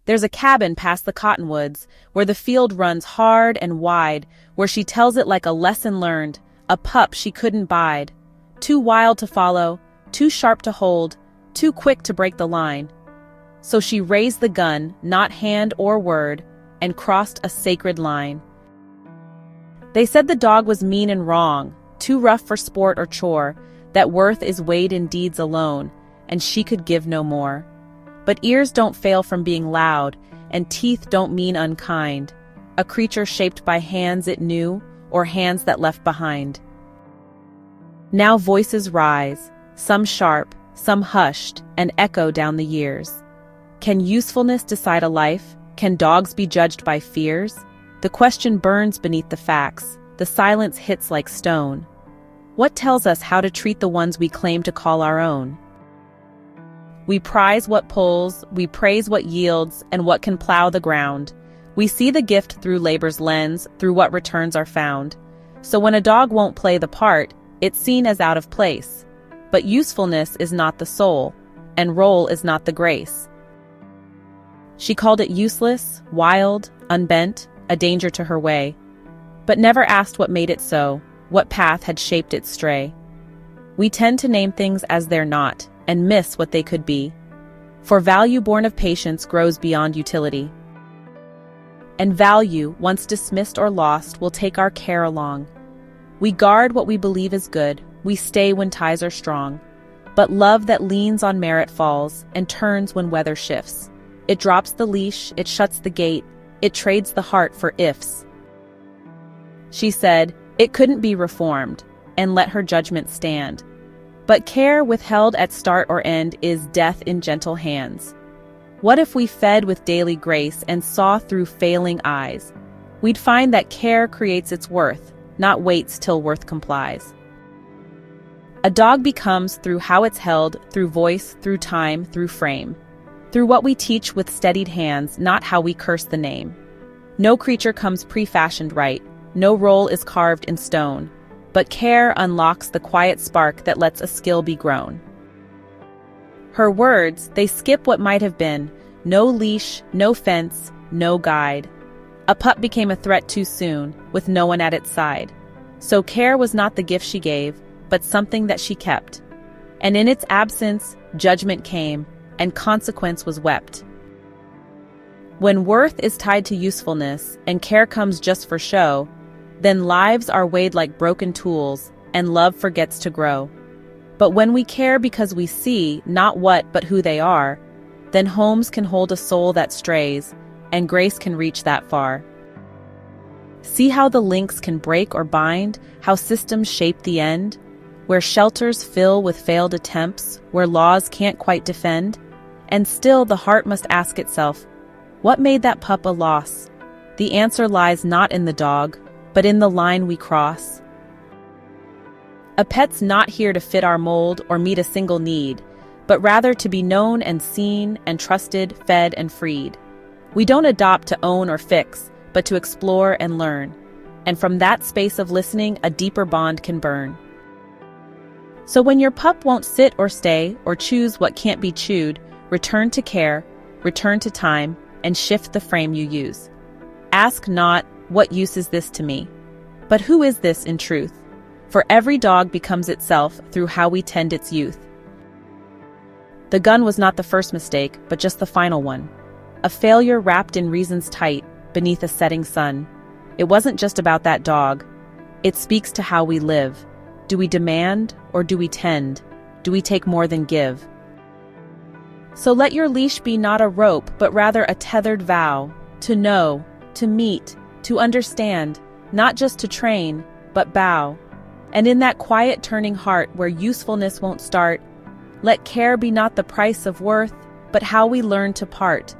There's a cabin past the cottonwoods, where the field runs hard and wide, where she tells it like a lesson learned, a pup she couldn't bide. Too wild to follow, too sharp to hold, too quick to break the line. So she raised the gun, not hand or word, and crossed a sacred line. They said the dog was mean and wrong, too rough for sport or chore, that worth is weighed in deeds alone, and she could give no more. But ears don't fail from being loud, and teeth don't mean unkind, a creature shaped by hands it knew, or hands that left behind. Now voices rise, some sharp, some hushed, and echo down the years. Can usefulness decide a life? Can dogs be judged by fears? The question burns beneath the facts, the silence hits like stone. What tells us how to treat the ones we claim to call our own? We prize what pulls, we praise what yields, and what can plow the ground. We see the gift through labor's lens, through what returns are found. So when a dog won't play the part, it's seen as out of place. But usefulness is not the soul, and role is not the grace. She called it useless, wild, unbent, a danger to her way, but never asked what made it so, what path had shaped its stray. We tend to name things as they're not, and miss what they could be. For value born of patience grows beyond utility. And value, once dismissed or lost, will take our care along. We guard what we believe is good, we stay when ties are strong. But love that leans on merit falls, and turns when weather shifts. It drops the leash, it shuts the gate, it trades the heart for ifs. She said, it couldn't be reformed, and let her judgment stand. But care withheld at start or end is death in gentle hands. What if we fed with daily grace and saw through failing eyes? We'd find that care creates its worth, not waits till worth complies. A dog becomes through how it's held, through voice, through time, through frame. Through what we teach with steadied hands, not how we curse the name. No creature comes pre-fashioned right, no role is carved in stone, but care unlocks the quiet spark that lets a skill be grown. Her words, they skip what might have been, no leash, no fence, no guide. A pup became a threat too soon, with no one at its side. So care was not the gift she gave, but something that she kept. And in its absence, judgment came, and consequence was wept. When worth is tied to usefulness, and care comes just for show, then lives are weighed like broken tools, and love forgets to grow. But when we care because we see, not what but who they are, then homes can hold a soul that strays, and grace can reach that far. See how the links can break or bind, how systems shape the end, where shelters fill with failed attempts, where laws can't quite defend, and still the heart must ask itself, what made that pup a loss? The answer lies not in the dog, but in the line we cross. A pet's not here to fit our mold or meet a single need, but rather to be known and seen and trusted, fed and freed. We don't adopt to own or fix, but to explore and learn. And from that space of listening, a deeper bond can burn. So when your pup won't sit or stay or choose what can't be chewed, return to care, return to time, and shift the frame you use. Ask not, what use is this to me? But who is this in truth? For every dog becomes itself through how we tend its youth. The gun was not the first mistake, but just the final one. A failure wrapped in reasons tight, beneath a setting sun. It wasn't just about that dog. It speaks to how we live. Do we demand, or do we tend? Do we take more than give? So let your leash be not a rope, but rather a tethered vow, to know, to meet, to understand, not just to train, but bow. And in that quiet turning heart where usefulness won't start, let care be not the price of worth, but how we learn to part,